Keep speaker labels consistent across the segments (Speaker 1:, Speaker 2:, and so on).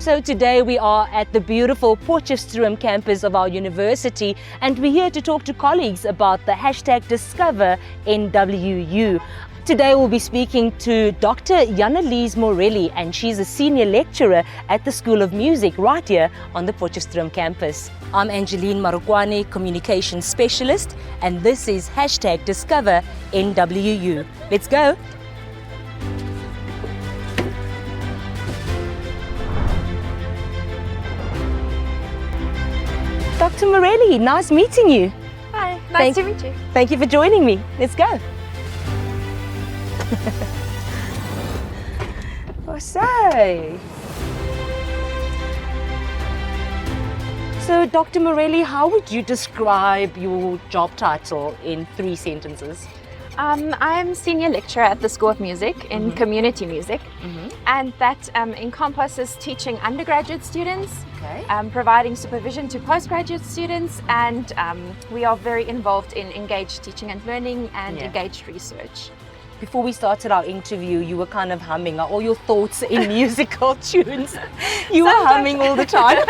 Speaker 1: So today we are at the beautiful Potchefstroom campus of our university, and we're here to talk to colleagues about the hashtag Discover NWU. Today we'll be speaking to Dr Janelize Morelli, and she's a senior lecturer at the School of Music right here on the Potchefstroom campus. I'm Angeline Marokwane, Communications Specialist, and this is hashtag Discover NWU. Let's go. Dr Morelli, nice meeting you.
Speaker 2: Hi, nice to meet you.
Speaker 1: Thank you for joining me. Let's go. So, Dr Morelli, how would you describe your job title in 3 sentences?
Speaker 2: I'm senior lecturer at the School of Music in community music, and that encompasses teaching undergraduate students, providing supervision to postgraduate students, and we are very involved in engaged teaching and learning and engaged research.
Speaker 1: Before we started our interview, you were kind of humming. Are all your thoughts in musical tunes? You were humming all the time.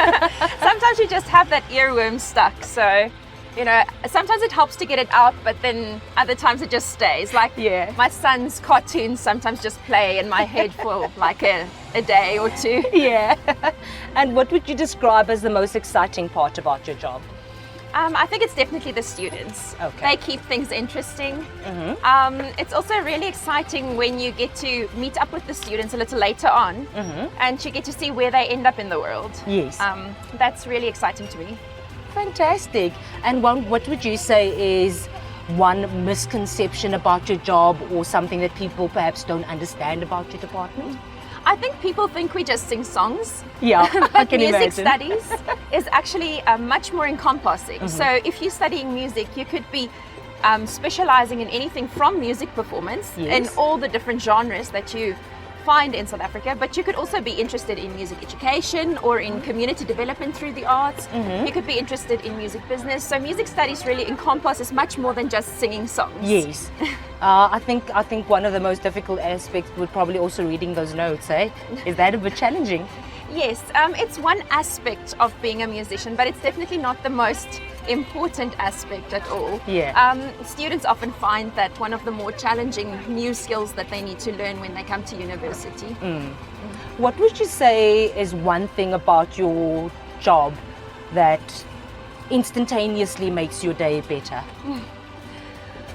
Speaker 2: Sometimes you just have that earworm stuck, so you know, sometimes it helps to get it out, but then other times it just stays. Like my son's cartoons sometimes just play in my head for like a day or two.
Speaker 1: Yeah. And what would you describe as the most exciting part about your job?
Speaker 2: I think it's definitely the students. They keep things interesting. It's also really exciting when you get to meet up with the students a little later on and you get to see where they end up in the world.
Speaker 1: Yes.
Speaker 2: That's really exciting to me.
Speaker 1: Fantastic. And what would you say is one misconception about your job, or something that people perhaps don't understand about your department?
Speaker 2: I think people think we just sing songs.
Speaker 1: Yeah, I can
Speaker 2: music
Speaker 1: imagine.
Speaker 2: Studies is actually much more encompassing. So if you're studying music, you could be specializing in anything from music performance in all the different genres that you find in South Africa, but you could also be interested in music education or in community development through the arts. You could be interested in music business. So music studies really encompasses much more than just singing songs.
Speaker 1: Yes. I think one of the most difficult aspects would probably also reading those notes, eh? Is that a bit challenging?
Speaker 2: Yes, it's one aspect of being a musician, but it's definitely not the most important aspect at all. Students often find that one of the more challenging new skills that they need to learn when they come to university.
Speaker 1: What would you say is one thing about your job that instantaneously makes your day better?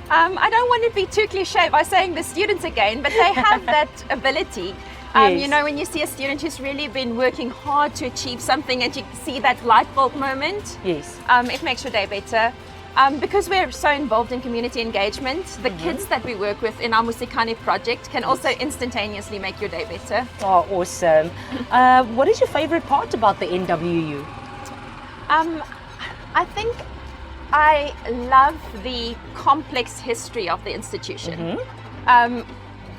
Speaker 2: I don't want to be too cliche by saying the students again, but they have that ability. You know, when you see a student who's really been working hard to achieve something and you see that light bulb moment, it makes your day better. Because we're so involved in community engagement, the kids that we work with in our Musikani project can also instantaneously make your day better.
Speaker 1: Oh, awesome. What is your favorite part about the NWU?
Speaker 2: I think I love the complex history of the institution.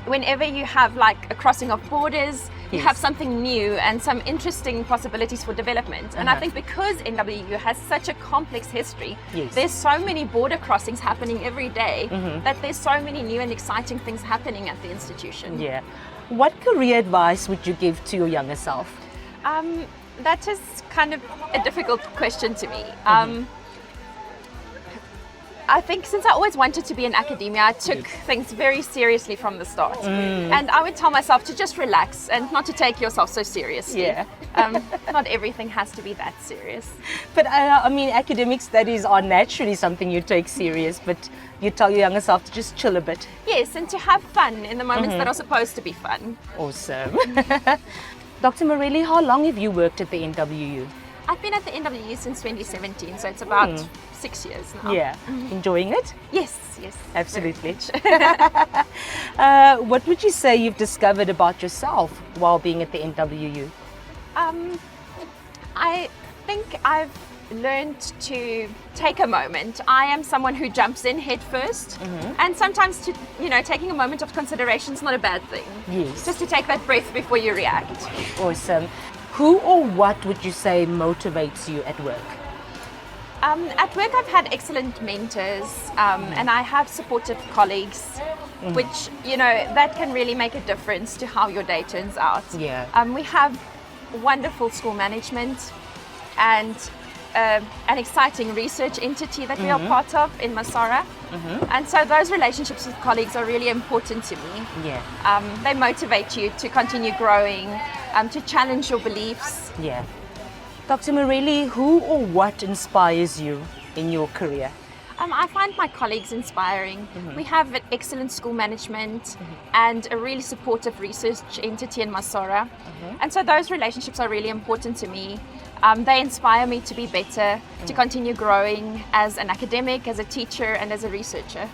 Speaker 2: Whenever you have like a crossing of borders, you have something new and some interesting possibilities for development. And I think because NWU has such a complex history, there's so many border crossings happening every day that there's so many new and exciting things happening at the institution.
Speaker 1: Yeah. What career advice would you give to your younger self?
Speaker 2: That is kind of a difficult question to me. I think since I always wanted to be in academia, I took things very seriously from the start. And I would tell myself to just relax and not to take yourself so seriously. Not everything has to be that serious.
Speaker 1: But I mean, academic studies are naturally something you take serious, but you tell your younger self to just chill a bit.
Speaker 2: Yes, and to have fun in the moments that are supposed to be fun.
Speaker 1: Awesome. Dr Morelli, how long have you worked at the NWU?
Speaker 2: I've been at the NWU since 2017, so it's about 6 years now.
Speaker 1: Yeah. Enjoying it?
Speaker 2: Yes, yes.
Speaker 1: Absolutely. What would you say you've discovered about yourself while being at the NWU?
Speaker 2: I think I've learned to take a moment. I am someone who jumps in head first, and sometimes taking a moment of consideration is not a bad thing.
Speaker 1: Yes.
Speaker 2: Just to take that breath before you react.
Speaker 1: Awesome. Who or what would you say motivates you at work?
Speaker 2: At work I've had excellent mentors and I have supportive colleagues, which, that can really make a difference to how your day turns out.
Speaker 1: Yeah.
Speaker 2: We have wonderful school management and an exciting research entity that we are part of in Masora. And so those relationships with colleagues are really important to me.
Speaker 1: Yeah.
Speaker 2: They motivate you to continue growing, to challenge your beliefs.
Speaker 1: Yeah. Dr. Morelli, who or what inspires you in your career?
Speaker 2: I find my colleagues inspiring. We have an excellent school management and a really supportive research entity in Masora. And so those relationships are really important to me. They inspire me to be better, to continue growing as an academic, as a teacher, and as a researcher.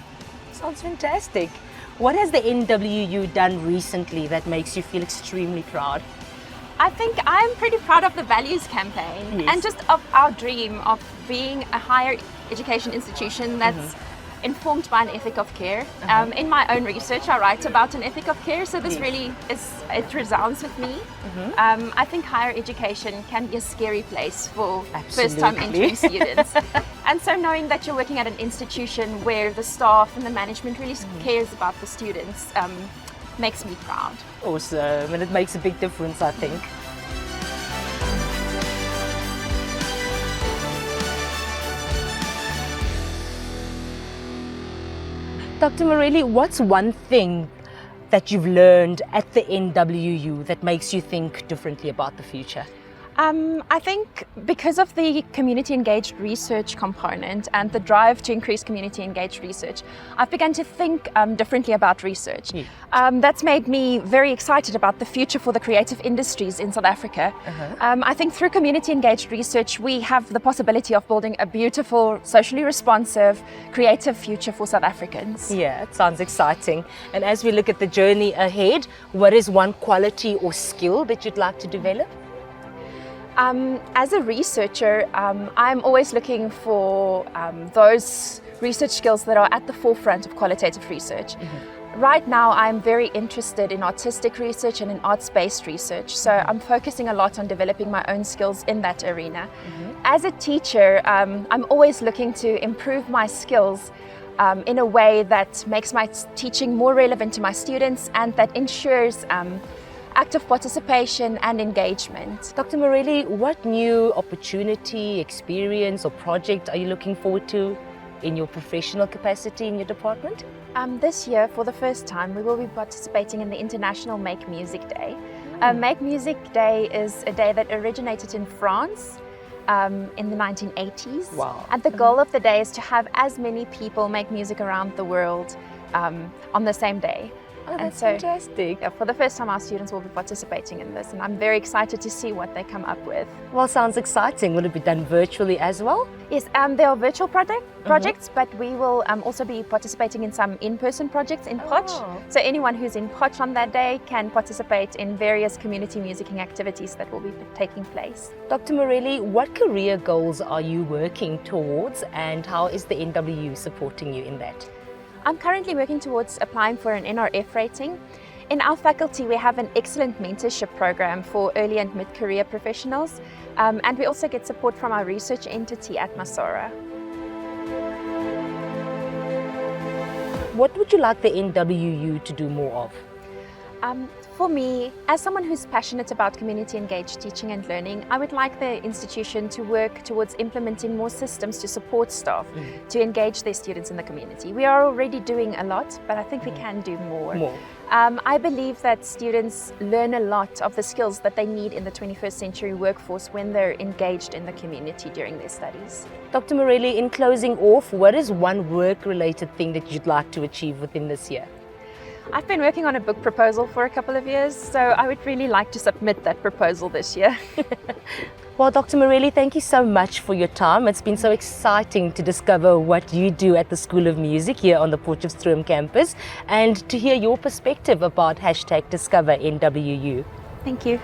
Speaker 1: Sounds fantastic. What has the NWU done recently that makes you feel extremely proud?
Speaker 2: I think I'm pretty proud of the Values campaign and just of our dream of being a higher education institution that's informed by an ethic of care. In my own research, I write about an ethic of care, so this really it resounds with me. I think higher education can be a scary place for first-time entering students. And so knowing that you're working at an institution where the staff and the management really cares about the students makes me proud.
Speaker 1: Awesome, and it makes a big difference, I think. Dr. Morelli, what's one thing that you've learned at the NWU that makes you think differently about the future?
Speaker 2: I think because of the community engaged research component and the drive to increase community engaged research, I've begun to think differently about research. That's made me very excited about the future for the creative industries in South Africa. I think through community engaged research, we have the possibility of building a beautiful, socially responsive, creative future for South Africans.
Speaker 1: Yeah, it sounds exciting. And as we look at the journey ahead, what is one quality or skill that you'd like to develop?
Speaker 2: As a researcher, I'm always looking for those research skills that are at the forefront of qualitative research. Right now, I'm very interested in artistic research and in arts-based research, so I'm focusing a lot on developing my own skills in that arena. As a teacher, I'm always looking to improve my skills in a way that makes my teaching more relevant to my students and that ensures active participation and engagement.
Speaker 1: Dr. Morelli, what new opportunity, experience or project are you looking forward to in your professional capacity in your department?
Speaker 2: This year, for the first time, we will be participating in the International Make Music Day. Make Music Day is a day that originated in France in the 1980s.
Speaker 1: Wow.
Speaker 2: And the goal of the day is to have as many people make music around the world on the same day.
Speaker 1: Oh, that's fantastic.
Speaker 2: For the first time, our students will be participating in this, and I'm very excited to see what they come up with.
Speaker 1: Well, sounds exciting. Will it be done virtually as well?
Speaker 2: Yes, there are virtual projects, but we will also be participating in some in-person projects in Potch. So anyone who's in Potch on that day can participate in various community musicking activities that will be taking place.
Speaker 1: Dr. Morelli, what career goals are you working towards and how is the NWU supporting you in that?
Speaker 2: I'm currently working towards applying for an NRF rating. In our faculty, we have an excellent mentorship program for early and mid-career professionals, and we also get support from our research entity at Masora.
Speaker 1: What would you like the NWU to do more of?
Speaker 2: For me, as someone who's passionate about community-engaged teaching and learning, I would like the institution to work towards implementing more systems to support staff to engage their students in the community. We are already doing a lot, but I think we can do more. I believe that students learn a lot of the skills that they need in the 21st century workforce when they're engaged in the community during their studies.
Speaker 1: Dr. Morelli, in closing off, what is one work-related thing that you'd like to achieve within this year?
Speaker 2: I've been working on a book proposal for a couple of years, so I would really like to submit that proposal this year.
Speaker 1: Well, Dr. Morelli, thank you so much for your time. It's been so exciting to discover what you do at the School of Music here on the Potchefstroom campus and to hear your perspective about #DiscoverNWU.
Speaker 2: Thank you.